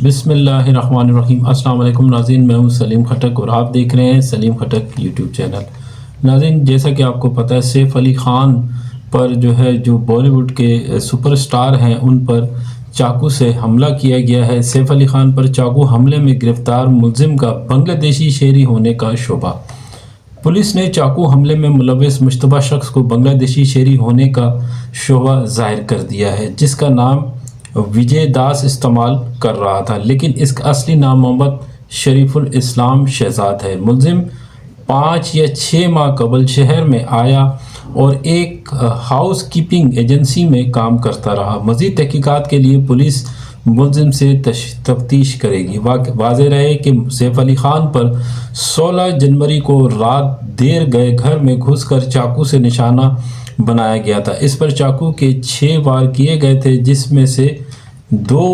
बिस्मिल्लाहिर्रहमानिर्रहीम। अस्सलाम वालेकुम नाज़रीन, मैं हूं सलीम खटक और आप देख रहे हैं सलीम खटक यूट्यूब चैनल। नाज़रीन, जैसा कि आपको पता है, सैफ़ अली ख़ान पर जो बॉलीवुड के सुपरस्टार हैं, उन पर चाकू से हमला किया गया है। सैफ़ अली ख़ान पर चाकू हमले में गिरफ़्तार मुलज़िम का बांग्लादेशी शहरी होने का शुबा। पुलिस ने चाकू हमले में मुलव्वस मुश्तबा शख्स को बांग्लादेशी शहरी होने का शुबा ज़ाहिर कर दिया है, जिसका नाम विजय दास इस्तेमाल कर रहा था, लेकिन इसका असली नाम मोहम्मद शरीफुल इस्लाम शहजाद है। मुलजिम 5 या 6 माह कबल शहर में आया और एक हाउस कीपिंग एजेंसी में काम करता रहा। मज़ीद तहकीकात के लिए पुलिस मुलजिम से तफ्तीश करेगी। वाज़ेह रहे कि सैफ़ अली ख़ान पर 16 जनवरी को रात देर गए घर में घुसकर चाकू से निशाना बनाया गया था। इस पर चाकू के 6 वार किए गए थे, जिसमें से 2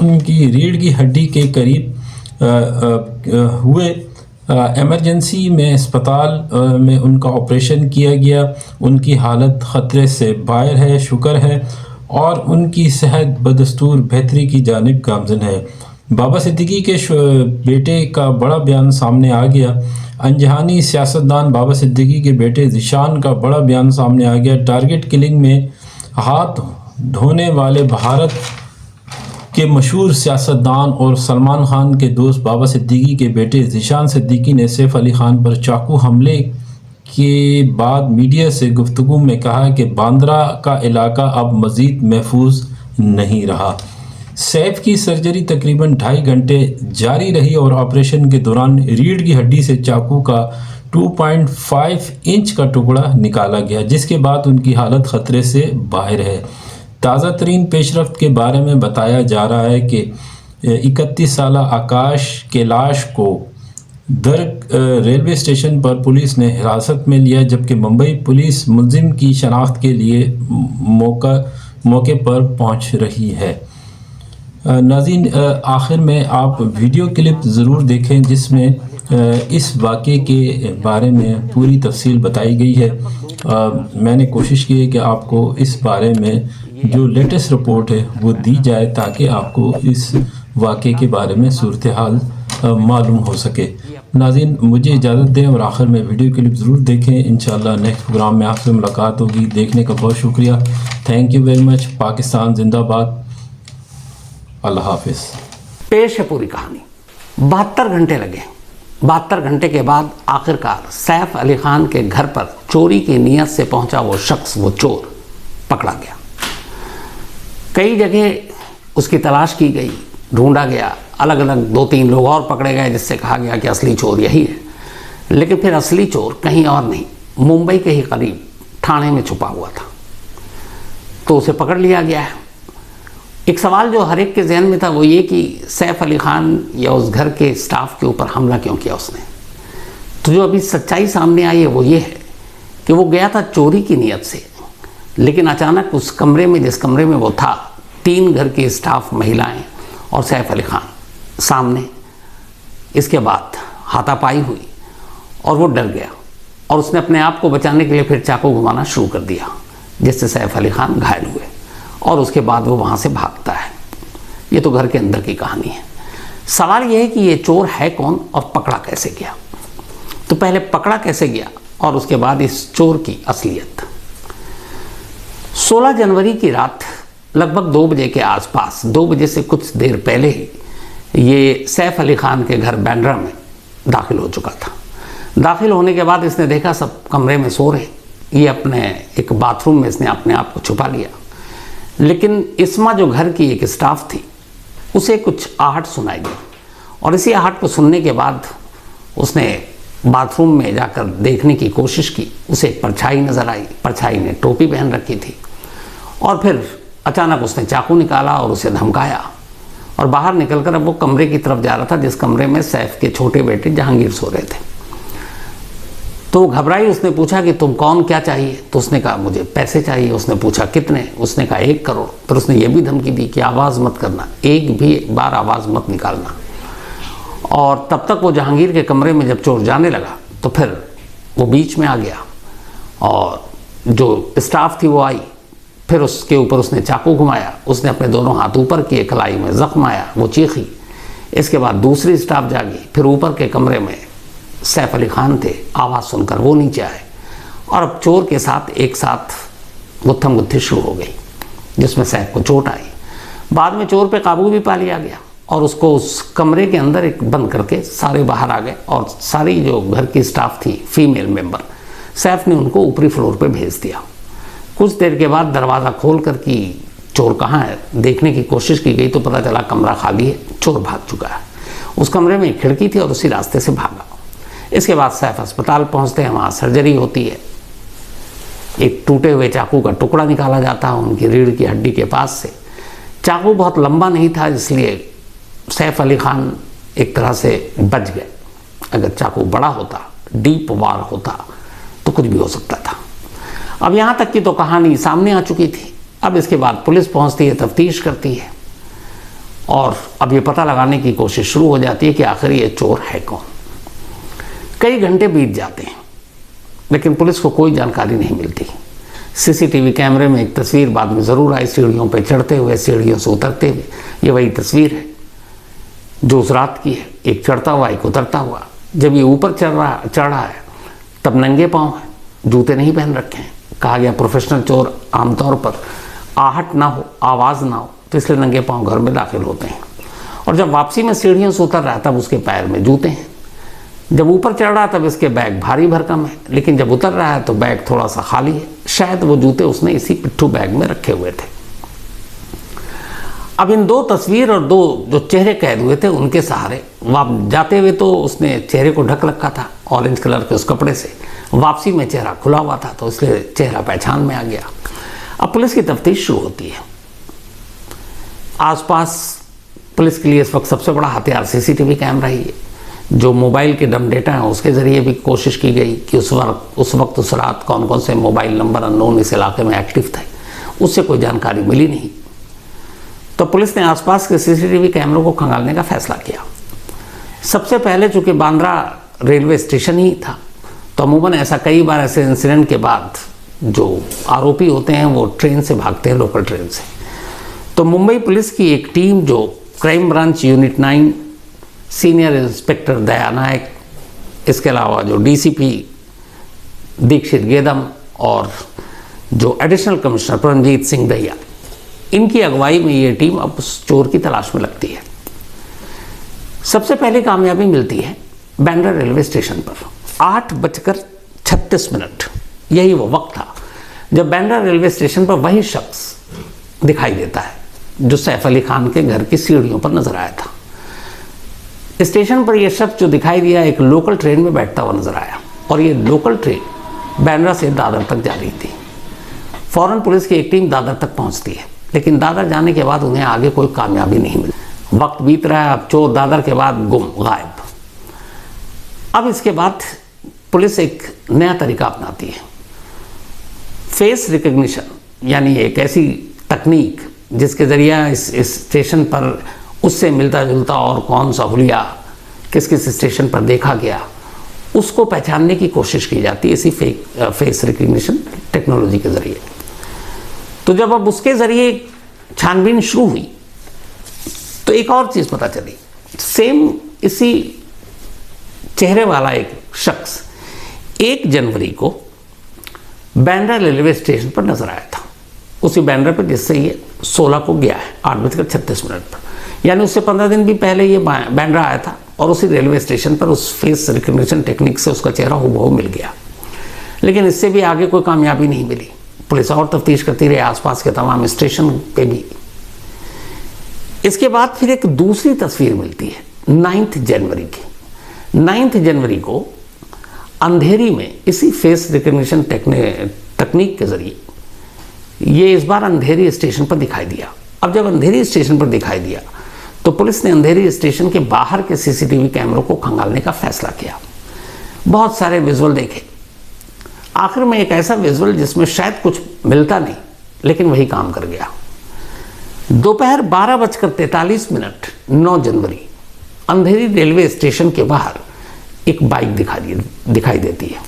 उनकी रीढ़ की हड्डी के करीब हुए। इमरजेंसी में अस्पताल में उनका ऑपरेशन किया गया। उनकी हालत ख़तरे से बाहर है, शुक्र है, और उनकी सेहत बदस्तूर बेहतरी की जानिब गामज़न है। बाबा सिद्दीकी के बेटे का बड़ा बयान सामने आ गया। अनजहानी सियासतदान बाबा सिद्दीकी के बेटे ज़ीशान का बड़ा बयान सामने आ गया। टारगेट किलिंग में हाथ धोने वाले भारत के मशहूर सियासतदान और सलमान खान के दोस्त बाबा सिद्दीकी के बेटे ज़ीशान सिद्दीकी ने सैफ़ अली ख़ान पर चाकू हमले के बाद मीडिया से गुफ्तगू में कहा कि बांद्रा का इलाका अब मज़ीद महफूज नहीं रहा। सैफ की सर्जरी तकरीबन 2.5 घंटे जारी रही और ऑपरेशन के दौरान रीढ़ की हड्डी से चाकू का 2.5 इंच का टुकड़ा निकाला गया, जिसके बाद उनकी हालत ख़तरे से बाहर है। ताज़ा तरीन पेशरफ्त के बारे में बताया जा रहा है कि 31 साला आकाश कैलाश को दर्ग रेलवे स्टेशन पर पुलिस ने हिरासत में लिया, जबकि मुंबई पुलिस मुलजिम की शनाख्त के लिए मौके पर पहुंच रही है। नाज़रीन, आखिर में आप वीडियो क्लिप ज़रूर देखें, जिसमें इस वाक़े के बारे में पूरी तफसील बताई गई है। मैंने कोशिश की है कि आपको इस बारे में जो लेटेस्ट रिपोर्ट है वो दी जाए, ताकि आपको इस वाक़े के बारे में सूरत हाल मालूम हो सके। नाज़रीन, मुझे इजाज़त दें और आखिर में वीडियो क्लिप ज़रूर देखें। इंशाअल्लाह नेक्स्ट प्रोग्राम में आपसे मुलाकात होगी। देखने का बहुत शुक्रिया। Thank you very much. Pakistan जिंदाबाद। अल्लाह हाफिज़। पेश है पूरी कहानी। 72 घंटे लगे। 72 घंटे के बाद आखिरकार सैफ अली ख़ान के घर पर चोरी की नीयत से पहुंचा वो शख्स, वो चोर पकड़ा गया। कई जगह उसकी तलाश की गई, ढूंढा गया, अलग अलग 2-3 लोग और पकड़े गए, जिससे कहा गया कि असली चोर यही है। लेकिन फिर असली चोर कहीं और नहीं, मुंबई के ही करीब ठाणे में छुपा हुआ था। तो उसे पकड़ लिया गया है। एक सवाल जो हर एक के जहन में था वो ये कि सैफ अली ख़ान या उस घर के स्टाफ के ऊपर हमला क्यों किया उसने। तो जो अभी सच्चाई सामने आई है वो ये है कि वो गया था चोरी की नीयत से, लेकिन अचानक उस कमरे में, जिस कमरे में वो था, 3 घर के स्टाफ, महिलाएं और सैफ अली ख़ान सामने। इसके बाद हाथापाई हुई और वो डर गया और उसने अपने आप को बचाने के लिए फिर चाकू घुमाना शुरू कर दिया, जिससे सैफ अली ख़ान घायल हुए और उसके बाद वो वहाँ से भागता है। ये तो घर के अंदर की कहानी है। सवाल ये है कि ये चोर है कौन और पकड़ा कैसे गया। तो पहले पकड़ा कैसे गया और उसके बाद इस चोर की असलियत। 16 जनवरी की रात लगभग 2 बजे के आसपास, 2 बजे से कुछ देर पहले ही ये सैफ अली ख़ान के घर बांद्रा में दाखिल हो चुका था। दाखिल होने के बाद इसने देखा सब कमरे में सो रहे। ये अपने एक बाथरूम में इसने अपने आप को छुपा लिया। लेकिन इस्मा जो घर की एक स्टाफ थी, उसे कुछ आहट सुनाई दी और इसी आहट को सुनने के बाद उसने बाथरूम में जाकर देखने की कोशिश की। उसे एक परछाई नज़र आई। परछाई ने टोपी पहन रखी थी और फिर अचानक उसने चाकू निकाला और उसे धमकाया और बाहर निकलकर अब वो कमरे की तरफ जा रहा था, जिस कमरे में सैफ के छोटे बेटे जहांगीर सो रहे थे। तो वो घबराई। उसने पूछा कि तुम कौन, क्या चाहिए। तो उसने कहा मुझे पैसे चाहिए। उसने पूछा कितने। उसने कहा 1 करोड़। फिर उसने ये भी धमकी दी कि आवाज़ मत करना, एक भी बार आवाज़ मत निकालना। और तब तक वो जहांगीर के कमरे में जब चोर जाने लगा तो फिर वो बीच में आ गया और जो स्टाफ थी वो आई फिर उसके ऊपर उसने चाकू घुमाया, उसने अपने दोनों हाथ ऊपर किए, कलाई में जख्म आया, वो चीखी। इसके बाद दूसरी स्टाफ जागी, फिर ऊपर के कमरे में सैफ अली खान थे, आवाज़ सुनकर वो नीचे आए और अब चोर के साथ एक साथ गुत्थम गुत्थी शुरू हो गई, जिसमें सैफ को चोट आई। बाद में चोर पे काबू भी पा लिया गया और उसको उस कमरे के अंदर एक बंद करके सारे बाहर आ गए और सारी जो घर की स्टाफ थी फीमेल मेंबर, सैफ ने उनको ऊपरी फ्लोर पे भेज दिया। कुछ देर के बाद दरवाज़ा खोल कर कि चोर कहाँ है देखने की कोशिश की गई तो पता चला कमरा खाली है, चोर भाग चुका है। उस कमरे में एक खिड़की थी और उसी रास्ते से भागा। इसके बाद सैफ अस्पताल पहुँचते हैं, वहाँ सर्जरी होती है। एक टूटे हुए चाकू का टुकड़ा निकाला जाता है उनकी रीढ़ की हड्डी के पास से। चाकू बहुत लंबा नहीं था, इसलिए सैफ अली खान एक तरह से बच गए। अगर चाकू बड़ा होता, डीप वार होता तो कुछ भी हो सकता था। अब यहाँ तक की तो कहानी सामने आ चुकी थी। अब इसके बाद पुलिस पहुँचती है, तफ्तीश करती है और अब ये पता लगाने की कोशिश शुरू हो जाती है कि आखिर ये चोर है कौन। कई घंटे बीत जाते हैं लेकिन पुलिस को कोई जानकारी नहीं मिलती। सीसीटीवी कैमरे में एक तस्वीर बाद में ज़रूर आई, सीढ़ियों पर चढ़ते हुए, सीढ़ियों से उतरते हुए। ये वही तस्वीर है जो उस रात की है, एक चढ़ता हुआ एक उतरता हुआ। जब ये ऊपर चढ़ रहा है तब नंगे पाँव है, जूते नहीं पहन रखे हैं। कहा गया प्रोफेशनल चोर आमतौर पर आहट ना हो, आवाज़ ना हो, तो इसलिए नंगे पाँव घर में दाखिल होते हैं। और जब वापसी में सीढ़ियों से उतर रहा है तब उसके पैर में जूते हैं। जब ऊपर चढ़ रहा है तब इसके बैग भारी भरकम है, लेकिन जब उतर रहा है तो बैग थोड़ा सा खाली है। शायद वो जूते उसने इसी पिट्ठू बैग में रखे हुए थे। अब इन दो तस्वीर और दो जो चेहरे कैद हुए थे उनके सहारे जाते हुए तो उसने चेहरे को ढक रखा था ऑरेंज कलर के उस कपड़े से, वापसी में चेहरा खुला हुआ था तो इसलिए चेहरा पहचान में आ गया। अब पुलिस की तफ्तीश शुरू होती है। आसपास पुलिस के लिए इस वक्त सबसे बड़ा हथियार सीसीटीवी कैमरा ही है। जो मोबाइल के डम डेटा है उसके ज़रिए भी कोशिश की गई कि उस वक्त उस रात कौन कौन से मोबाइल नंबर अननोन इस इलाके में एक्टिव थे, उससे कोई जानकारी मिली नहीं। तो पुलिस ने आसपास के सीसीटीवी कैमरों को खंगालने का फैसला किया। सबसे पहले चूँकि बांद्रा रेलवे स्टेशन ही था तो अमूमन ऐसा कई बार ऐसे इंसिडेंट के बाद जो आरोपी होते हैं वो ट्रेन से भागते हैं, लोकल ट्रेन से। तो मुंबई पुलिस की एक टीम जो crime branch unit 9 senior inspector Daya Nayak, इसके अलावा जो डीसीपी दीक्षित गेदम और जो एडिशनल कमिश्नर परमजीत सिंह दहिया, इनकी अगुवाई में ये टीम अब उस चोर की तलाश में लगती है। सबसे पहले कामयाबी मिलती है बांद्रा रेलवे स्टेशन पर 8:36। यही वो वक्त था जब बांद्रा रेलवे स्टेशन पर वही शख्स दिखाई देता है जो सैफ अली खान के घर की सीढ़ियों पर नजर आया था। स्टेशन पर यह शख्स जो दिखाई दिया एक लोकल ट्रेन में बैठता हुआ नजर आया और ये लोकल ट्रेन बांद्रा से दादर तक जा रही थी। फौरन पुलिस की एक टीम दादर तक पहुंचती है, लेकिन दादर जाने के बाद उन्हें आगे कोई कामयाबी नहीं मिली। वक्त बीत रहा है, अब चोर दादर के बाद गायब। अब इसके बाद पुलिस एक नया तरीका अपनाती है, फेस रिकग्निशन, यानी एक ऐसी तकनीक जिसके ज़रिए इस स्टेशन पर उससे मिलता जुलता और कौन सा हुलिया किस किस स्टेशन पर देखा गया उसको पहचानने की कोशिश की जाती है इसी फेस रिकग्निशन टेक्नोलॉजी के ज़रिए। तो जब अब उसके ज़रिए छानबीन शुरू हुई तो एक और चीज़ पता चली, सेम इसी चेहरे वाला एक शख्स 1 जनवरी को बांद्रा रेलवे स्टेशन पर नजर आया था, उसी बांद्रा पर जिससे ये 16 को गया है 8:36 पर, यानी उससे 15 दिन भी पहले ये बांद्रा आया था और उसी रेलवे स्टेशन पर उस फेस रिकग्निशन टेक्निक से उसका चेहरा हूबहू मिल गया। लेकिन इससे भी आगे कोई कामयाबी नहीं मिली। पुलिस और तफ्तीश करती रही आसपास के तमाम स्टेशन पे भी। इसके बाद फिर एक दूसरी तस्वीर मिलती है 9 जनवरी की। 9 जनवरी को अंधेरी में इसी फेस रिकग्निशन तकनीक के जरिए ये इस बार अंधेरी स्टेशन पर दिखाई दिया। अब जब अंधेरी स्टेशन पर दिखाई दिया तो पुलिस ने अंधेरी स्टेशन के बाहर के सीसीटीवी कैमरों को खंगालने का फैसला किया। बहुत सारे विजुअल देखे, आखिर में एक ऐसा विजुअल जिसमें शायद कुछ मिलता नहीं लेकिन वही काम कर गया। दोपहर 12:43 9 जनवरी अंधेरी रेलवे स्टेशन के बाहर एक बाइक दिखाई देती है।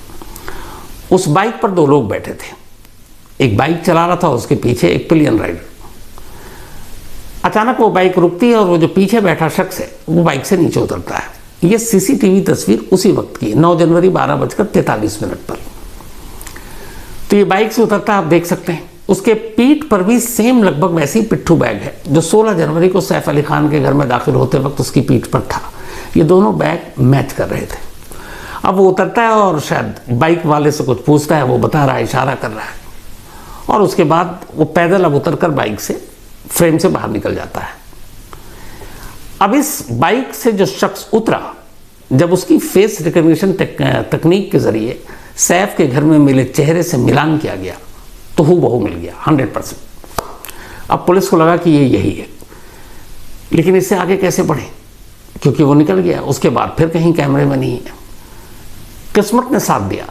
उस बाइक पर 2 लोग बैठे थे। एक बाइक चला रहा था, उसके पीछे एक पिलियन राइडर। अचानक वो बाइक रुकती है और वो जो पीछे बैठा शख्स है वो बाइक से नीचे उतरता है। ये सीसीटीवी तस्वीर उसी वक्त की 9 जनवरी 12:43 पर। तो ये बाइक से उतरता आप देख सकते हैं। उसके पीठ पर भी सेम लगभग वैसी पिट्ठू बैग है जो 16 जनवरी को सैफ अली खान के घर में दाखिल होते वक्त उसकी पीठ पर था। ये दोनों बैग मैच कर रहे थे। अब वो उतरता है और शायद बाइक वाले से कुछ पूछता है, वो बता रहा है, इशारा कर रहा है, और उसके बाद वो पैदल अब उतरकर बाइक से फ्रेम से बाहर निकल जाता है। अब इस बाइक से जो शख्स उतरा, जब उसकी फेस रिकग्निशन तकनीक के जरिए सैफ के घर में मिले चेहरे से मिलान किया गया तो हूबहू मिल गया 100%। अब पुलिस को लगा कि ये यही है, लेकिन इससे आगे कैसे बढ़े, क्योंकि वो निकल गया। उसके बाद फिर कहीं कैमरे में नहीं है। किस्मत ने साथ दिया,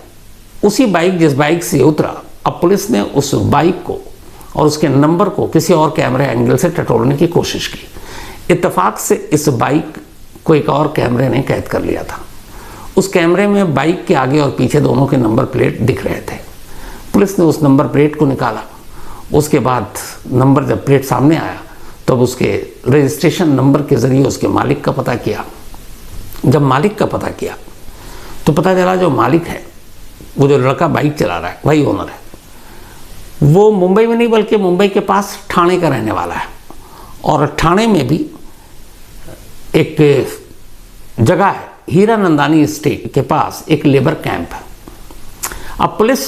उसी बाइक जिस बाइक से उतरा, अब पुलिस ने उस बाइक को और उसके नंबर को किसी और कैमरे एंगल से टटोलने की कोशिश की। इत्तेफाक से इस बाइक को एक और कैमरे ने कैद कर लिया था। उस कैमरे में बाइक के आगे और पीछे दोनों के नंबर प्लेट दिख रहे थे। पुलिस ने उस नंबर प्लेट को निकाला। उसके बाद नंबर जब प्लेट सामने आया तब उसके रजिस्ट्रेशन नंबर के जरिए उसके मालिक का पता किया। जब मालिक का पता किया तो पता चला जो मालिक है, वो जो लड़का बाइक चला रहा है, वही ओनर है। वो मुंबई में नहीं बल्कि मुंबई के पास ठाणे का रहने वाला है, और ठाणे में भी एक जगह है, हीरानंदानी एस्टेट के पास एक लेबर कैंप है। अब पुलिस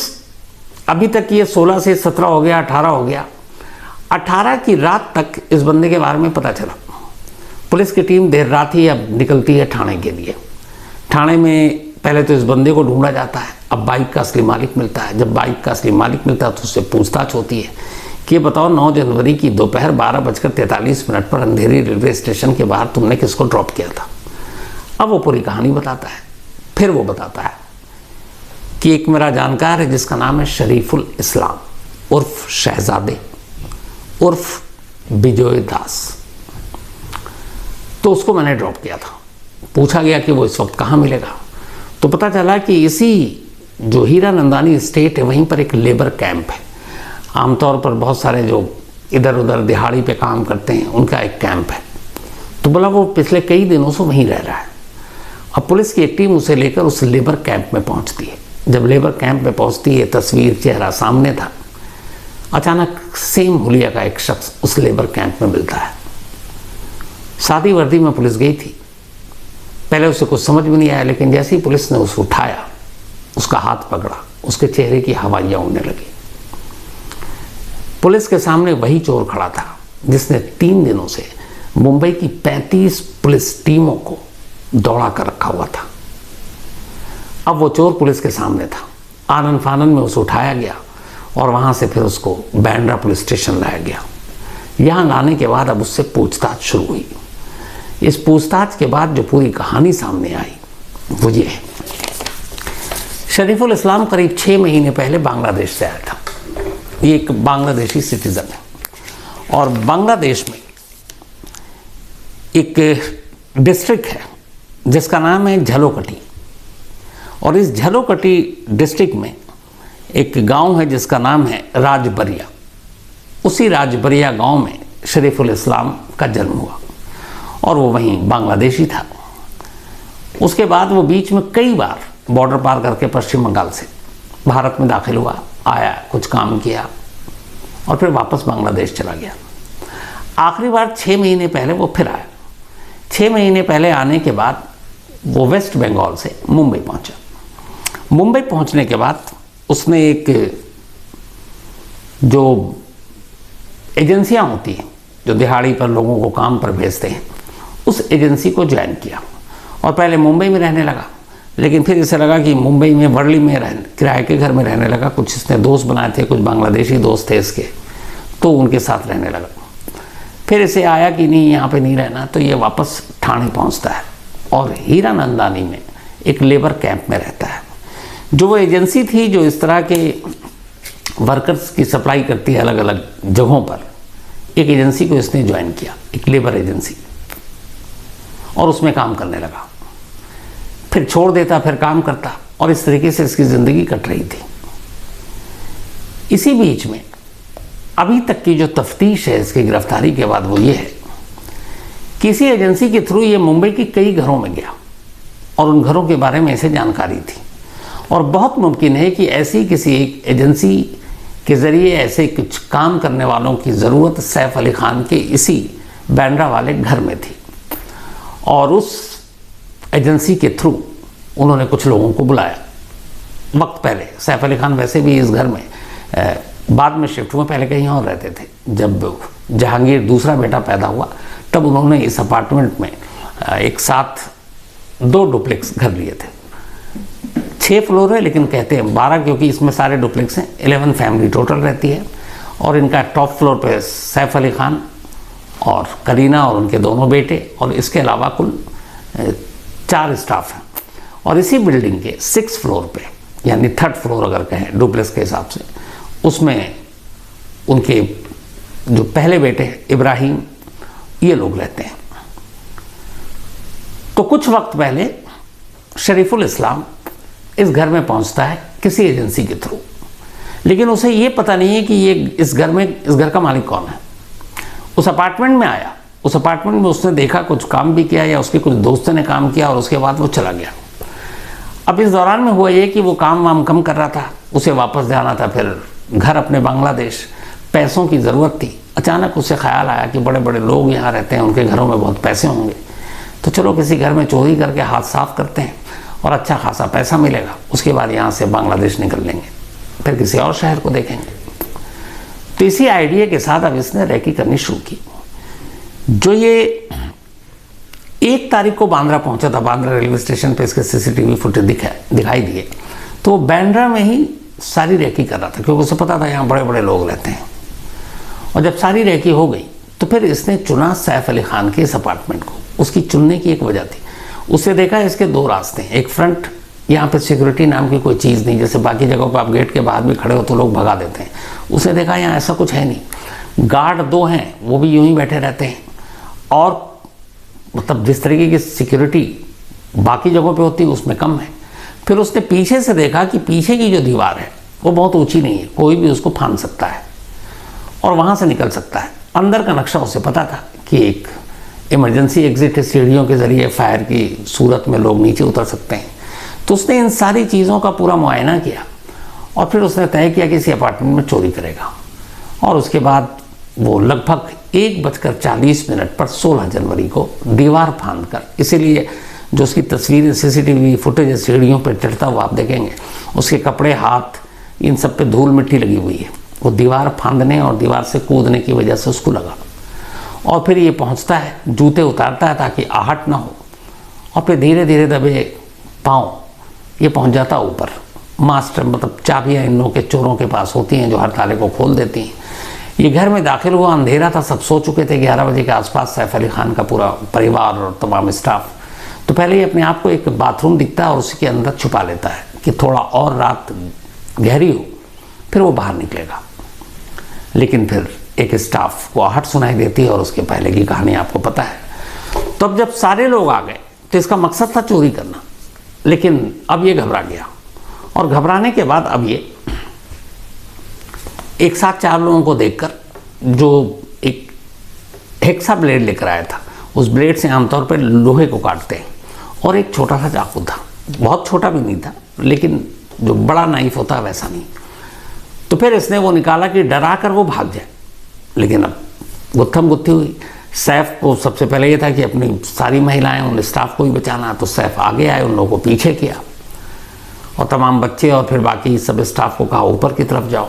अभी तक ये 16 से 17 हो गया, 18 हो गया, 18 की रात तक इस बंदे के बारे में पता चला। पुलिस की टीम देर रात ही अब निकलती है ठाणे के लिए। ठाणे में पहले तो इस बंदे को ढूंढा जाता है। अब बाइक का असली मालिक मिलता है। जब बाइक का असली मालिक मिलता है तो उससे पूछताछ होती है कि बताओ 9 जनवरी की दोपहर 12:43 पर अंधेरी रेलवे स्टेशन के बाहर तुमने किसको ड्रॉप किया था। अब वो पूरी कहानी बताता है। फिर वो बताता है कि एक मेरा जानकार है जिसका नाम है शरीफुल इस्लाम उर्फ शहजादे उर्फ बिजोय दास, तो उसको मैंने ड्रॉप किया था। पूछा गया कि वो इस वक्त कहाँ मिलेगा, तो पता चला कि इसी जो हीरानंदानी स्टेट है वहीं पर एक लेबर कैंप है। आमतौर पर बहुत सारे जो इधर उधर दिहाड़ी पे काम करते हैं उनका एक कैंप है। तो बोला वो पिछले कई दिनों से वहीं रह रहा है। अब पुलिस की एक टीम उसे लेकर उस लेबर कैंप में पहुंचती है। जब लेबर कैंप में पहुंचती है, तस्वीर चेहरा सामने था। अचानक सेम हुलिया का एक शख्स उस लेबर कैंप में मिलता है। सादी वर्दी में पुलिस गई थी। पहले उसे कुछ समझ में नहीं आया, लेकिन जैसे ही पुलिस ने उसे उठाया, उसका हाथ पकड़ा, उसके चेहरे की हवाइयाँ उड़ने लगी। पुलिस के सामने वही चोर खड़ा था जिसने 3 दिनों से मुंबई की 35 पुलिस टीमों को दौड़ा कर रखा हुआ था। अब वो चोर पुलिस के सामने था। आनन फानन में उसे उठाया गया और वहाँ से फिर उसको बांद्रा पुलिस स्टेशन लाया गया। यहाँ लाने के बाद अब उससे पूछताछ शुरू हुई। इस पूछताछ के बाद जो पूरी कहानी सामने आई वो ये है। शरीफुल इस्लाम करीब 6 महीने पहले बांग्लादेश से आया था। ये एक बांग्लादेशी सिटीज़न है और बांग्लादेश में एक डिस्ट्रिक्ट है जिसका नाम है झलोकटी, और इस झलोकटी डिस्ट्रिक्ट में एक गांव है जिसका नाम है राजबरिया। उसी राजबरिया गांव में शरीफुल इस्लाम का जन्म हुआ और वो वहीं बांग्लादेशी था। उसके बाद वो बीच में कई बार बॉर्डर पार करके पश्चिम बंगाल से भारत में दाखिल हुआ, आया, कुछ काम किया और फिर वापस बांग्लादेश चला गया। आखिरी बार 6 महीने पहले वो फिर आया। 6 महीने पहले आने के बाद वो वेस्ट बंगाल से मुंबई पहुंचा। मुंबई पहुंचने के बाद उसने एक जो एजेंसियां होती हैं जो दिहाड़ी पर लोगों को काम पर भेजते हैं, उस एजेंसी को ज्वाइन किया और पहले मुंबई में रहने लगा। लेकिन फिर इसे लगा कि मुंबई में वर्ली में किराए के घर में रहने लगा। कुछ इसने दोस्त बनाए थे, कुछ बांग्लादेशी दोस्त थे इसके, तो उनके साथ रहने लगा। फिर इसे आया कि नहीं, यहाँ पे नहीं रहना, तो ये वापस ठाणे पहुँचता है और हीरानंदानी में एक लेबर कैंप में रहता है। जो वो एजेंसी थी जो इस तरह के वर्कर्स की सप्लाई करती है अलग अलग जगहों पर, एक एजेंसी को इसने ज्वाइन किया, एक लेबर एजेंसी, और उसमें काम करने लगा। फिर छोड़ देता, फिर काम करता, और इस तरीके से इसकी ज़िंदगी कट रही थी। इसी बीच में अभी तक की जो तफ्तीश है इसकी गिरफ्तारी के बाद वो ये है, किसी एजेंसी के थ्रू ये मुंबई की कई घरों में गया और उन घरों के बारे में इसे जानकारी थी, और बहुत मुमकिन है कि ऐसी किसी एक एजेंसी के ज़रिए ऐसे कुछ काम करने वालों की ज़रूरत सैफ अली खान के इसी बांद्रा वाले घर में थी, और उस एजेंसी के थ्रू उन्होंने कुछ लोगों को बुलाया। वक्त पहले सैफ अली खान वैसे भी इस घर में बाद में शिफ्ट हुए, पहले कहीं और रहते थे। जब जहांगीर दूसरा बेटा पैदा हुआ तब उन्होंने इस अपार्टमेंट में एक साथ 2 डुप्लेक्स घर लिए थे। 6 फ्लोर है लेकिन कहते हैं 12, क्योंकि इसमें सारे डुप्लेक्स हैं। 11 फैमिली टोटल रहती है, और इनका टॉप फ्लोर पे सैफ अली खान और करीना और उनके दोनों बेटे, और इसके अलावा कुल 4 स्टाफ हैं। और इसी बिल्डिंग के 6 फ्लोर पे, यानी 3rd फ्लोर अगर कहें डुप्लेक्स के हिसाब से, उसमें उनके जो पहले बेटे इब्राहिम, ये लोग रहते हैं। तो कुछ वक्त पहले शरीफुल इस्लाम इस घर में पहुंचता है किसी एजेंसी के थ्रू, लेकिन उसे ये पता नहीं है कि ये इस घर का मालिक कौन है। उस अपार्टमेंट में आया, उस अपार्टमेंट में उसने देखा, कुछ काम भी किया या उसके कुछ दोस्तों ने काम किया, और उसके बाद वो चला गया। अब इस दौरान में हुआ ये कि वो काम वाम कम कर रहा था, उसे वापस जाना था फिर घर अपने बांग्लादेश, पैसों की ज़रूरत थी। अचानक उसे ख्याल आया कि बड़े बड़े लोग यहाँ रहते हैं, उनके घरों में बहुत पैसे होंगे, तो चलो किसी घर में चोरी करके हाथ साफ करते हैं और अच्छा खासा पैसा मिलेगा, उसके बाद यहाँ से बांग्लादेश निकल लेंगे, फिर किसी और शहर को देखेंगे। तो इसी आइडिया के साथ अब इसने रैकी करनी शुरू की। जो ये 1 तारीख को बांद्रा पहुंचा था, बांद्रा रेलवे स्टेशन पे इसके सीसीटीवी फुटेज दिखाई दिए, तो वो बांद्रा में ही सारी रैकी कर रहा था, क्योंकि उसे पता था यहाँ बड़े बड़े लोग रहते हैं। और जब सारी रैकी हो गई तो फिर इसने चुना सैफ अली खान के इस अपार्टमेंट को। उसकी चुनने की एक वजह थी, उससे देखा इसके 2 रास्ते हैं। एक फ्रंट, यहाँ पे सिक्योरिटी नाम की कोई चीज़ नहीं, जैसे बाकी जगहों पर आप गेट के बाहर भी खड़े हो तो लोग भगा देते हैं। उसे देखा यहाँ ऐसा कुछ है नहीं, गार्ड 2 हैं, वो भी यूं ही बैठे रहते हैं, और मतलब जिस तरीके की सिक्योरिटी बाकी जगहों पे होती है उसमें कम है। फिर उसने पीछे से देखा कि पीछे की जो दीवार है वो बहुत ऊंची नहीं है, कोई भी उसको फांद सकता है और वहाँ से निकल सकता है। अंदर का नक्शा उसे पता था कि एक इमरजेंसी एग्जिट है, सीढ़ियों के ज़रिए फायर की सूरत में लोग नीचे उतर सकते हैं। तो उसने इन सारी चीज़ों का पूरा मुआयना किया और फिर उसने तय किया कि इसी अपार्टमेंट में चोरी करेगा। और उसके बाद वो लगभग 1:40 पर 16 जनवरी को दीवार फांद कर, इसीलिए जो उसकी तस्वीरें सीसीटीवी फुटेज सीढ़ियों पर चढ़ता हुआ आप देखेंगे, उसके कपड़े, हाथ, इन सब पे धूल मिट्टी लगी हुई है। वो दीवार फांदने और दीवार से कूदने की वजह से उसको लगा। और फिर ये पहुंचता है, जूते उतारता है ताकि आहट ना हो, और फिर धीरे धीरे दबे पाँव ये पहुंच जाता ऊपर। मास्टर मतलब चाबियाँ इन लोगों के चोरों के पास होती हैं जो हर ताले को खोल देती हैं। ये घर में दाखिल हुआ, अंधेरा था, सब सो चुके थे। 11 बजे के आसपास सैफ अली खान का पूरा परिवार और तमाम स्टाफ। तो पहले ही अपने आप को एक बाथरूम दिखता है और उसी के अंदर छुपा लेता है कि थोड़ा और रात गहरी हो फिर वो बाहर निकलेगा। लेकिन फिर एक स्टाफ को आहट सुनाई देती है और उसके पहले की कहानी आपको पता है। तो अब जब सारे लोग आ गए तो इसका मकसद था चोरी करना, लेकिन अब ये घबरा गया। और घबराने के बाद अब ये एक साथ 4 लोगों को देखकर, जो एक हेक्सा ब्लेड लेकर आया था, उस ब्लेड से आमतौर पर लोहे को काटते हैं, और एक छोटा सा चाकू था, बहुत छोटा भी नहीं था लेकिन जो बड़ा नाइफ होता है वैसा नहीं। तो फिर इसने वो निकाला कि डरा कर वो भाग जाए। लेकिन अब गुत्थम गुत्थी हुई। सैफ को सबसे पहले ये था कि अपनी सारी महिलाएं, उन स्टाफ को ही बचाना, तो सैफ आगे आए, उन लोगों को पीछे किया और तमाम बच्चे और फिर बाकी सब स्टाफ को कहा ऊपर की तरफ जाओ।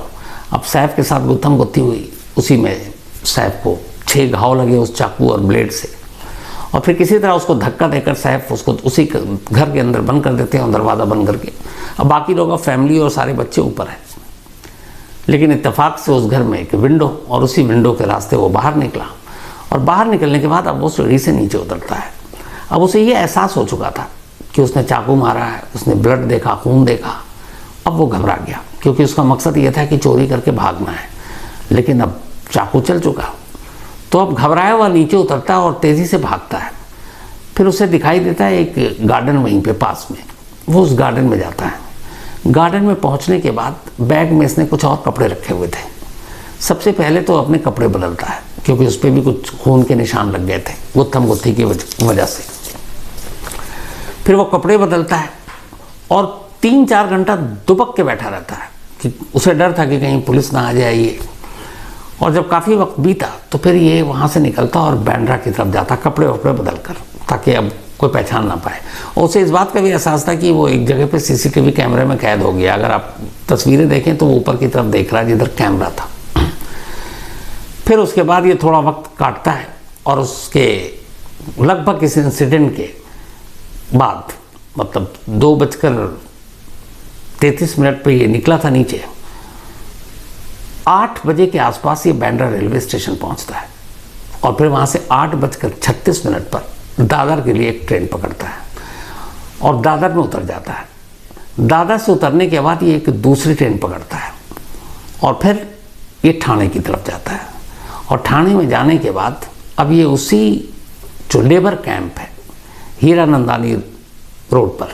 अब सैफ के साथ गुत्थम गुत्थी हुई, उसी में सैफ को 6 घाव लगे उस चाकू और ब्लेड से, और फिर किसी तरह उसको धक्का देकर सैफ उसको उसी घर के अंदर बंद कर देते हैं, दरवाज़ा बंद करके। अब बाकी लोग, फैमिली और सारे बच्चे ऊपर हैं। लेकिन इत्तेफाक से उस घर में एक विंडो, और उसी विंडो के रास्ते वो बाहर निकला। और बाहर निकलने के बाद अब वो सीढ़ी से नीचे उतरता है। अब उसे ये एहसास हो चुका था कि उसने चाकू मारा है, उसने ब्लड देखा, खून देखा। अब वो घबरा गया क्योंकि उसका मकसद ये था कि चोरी करके भागना है, लेकिन अब चाकू चल चुका। तो अब घबराया हुआ नीचे उतरता है और तेज़ी से भागता है। फिर उसे दिखाई देता है एक गार्डन वहीं पे पास में, वो उस गार्डन में जाता है। गार्डन में पहुंचने के बाद बैग में इसने कुछ और कपड़े रखे हुए थे। सबसे पहले तो अपने कपड़े बदलता है, क्योंकि उस पर भी कुछ खून के निशान लग गए थे गुत्थम गुत्थी की वजह से। फिर वो कपड़े बदलता है और 3-4 घंटा दुबक के बैठा रहता है कि उसे डर था कि कहीं पुलिस ना आ जाए ये। और जब काफ़ी वक्त बीता तो फिर ये वहाँ से निकलता और बांद्रा की तरफ जाता कपड़े वपड़े बदल कर, ताकि अब कोई पहचान ना पाए। और उसे इस बात का भी एहसास था कि वो एक जगह पे सीसीटीवी कैमरे में कैद हो गया। अगर आप तस्वीरें देखें तो वो ऊपर की तरफ देख रहा है जिधर कैमरा था। फिर उसके बाद ये थोड़ा वक्त काटता है और उसके लगभग इस इंसिडेंट के बाद, मतलब 2:33 पे ये निकला था नीचे, 8 बजे के आसपास ये बांद्रा रेलवे स्टेशन पहुंचता है और फिर वहाँ से 8:36 पर दादर के लिए एक ट्रेन पकड़ता है और दादर में उतर जाता है। दादर से उतरने के बाद ये एक दूसरी ट्रेन पकड़ता है और फिर ये ठाणे की तरफ जाता है। और ठाणे में जाने के बाद अब ये उसी जो लेबर कैंप है हीरानंदानी रोड पर,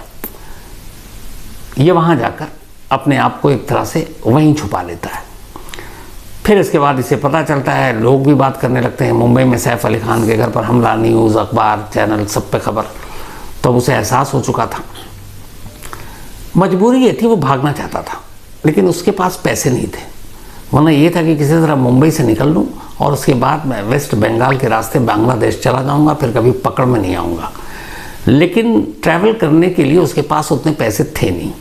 ये वहाँ जाकर अपने आप को एक तरह से वहीं छुपा लेता है। फिर इसके बाद इसे पता चलता है, लोग भी बात करने लगते हैं, मुंबई में सैफ अली खान के घर पर हमला, न्यूज़, अखबार, चैनल, सब पे खबर। तो उसे एहसास हो चुका था। मजबूरी ये थी, वो भागना चाहता था लेकिन उसके पास पैसे नहीं थे, वरना ये था कि किसी तरह मुंबई से निकल लूँ और उसके बाद मैं वेस्ट बंगाल के रास्ते बांग्लादेश चला जाऊँगा, फिर कभी पकड़ में नहीं आऊँगा। लेकिन ट्रैवल करने के लिए उसके पास उतने पैसे थे नहीं।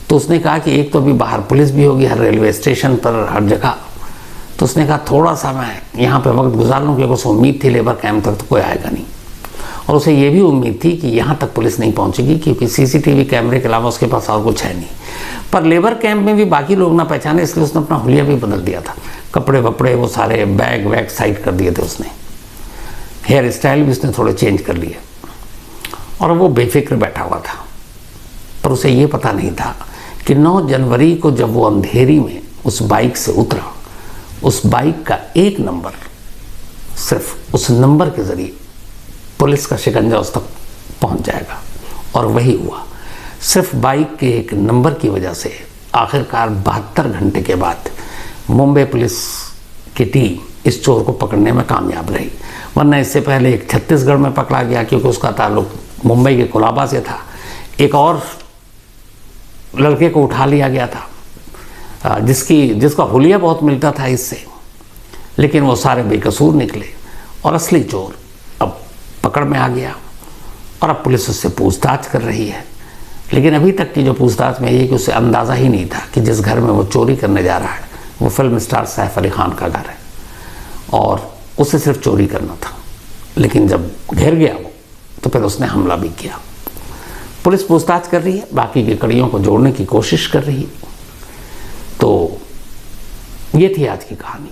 तो उसने कहा कि एक तो अभी बाहर पुलिस भी होगी हर रेलवे स्टेशन पर, हर जगह। तो उसने कहा थोड़ा सा मैं यहाँ पे वक्त गुजार लूँ, क्योंकि उसे उम्मीद थी लेबर कैंप तक तो कोई आएगा नहीं। और उसे ये भी उम्मीद थी कि यहाँ तक पुलिस नहीं पहुँचेगी, क्योंकि सीसीटीवी कैमरे के अलावा उसके पास और कुछ है नहीं। पर लेबर कैंप में भी बाकी लोग ना पहचाने, इसलिए उसने अपना हुलिया भी बदल दिया था। कपड़े वपड़े वो सारे बैग वैग साइड कर दिए थे उसने, हेयर स्टाइल भी उसने थोड़े चेंज कर लिए और वो बेफिक्र बैठा हुआ था। पर उसे ये पता नहीं था कि 9 जनवरी को जब वो अंधेरी में उस बाइक से उतरा, उस बाइक का एक नंबर, सिर्फ उस नंबर के ज़रिए पुलिस का शिकंजा उस तक पहुंच जाएगा। और वही हुआ। सिर्फ बाइक के एक नंबर की वजह से आखिरकार 72 घंटे के बाद मुंबई पुलिस की टीम इस चोर को पकड़ने में कामयाब रही। वरना इससे पहले एक छत्तीसगढ़ में पकड़ा गया, क्योंकि उसका ताल्लुक मुंबई के कोलाबा से था। एक और लड़के को उठा लिया गया था जिसका हुलिया बहुत मिलता था इससे, लेकिन वो सारे बेकसूर निकले और असली चोर अब पकड़ में आ गया और अब पुलिस उससे पूछताछ कर रही है। लेकिन अभी तक की जो पूछताछ में ये कि उसे अंदाज़ा ही नहीं था कि जिस घर में वो चोरी करने जा रहा है वो फिल्म स्टार सैफ अली खान का घर है और उसे सिर्फ चोरी करना था। लेकिन जब घेर गया वो, तो फिर उसने हमला भी किया। पुलिस पूछताछ कर रही है, बाकी की कड़ियों को जोड़ने की कोशिश कर रही है। तो ये थी आज की कहानी।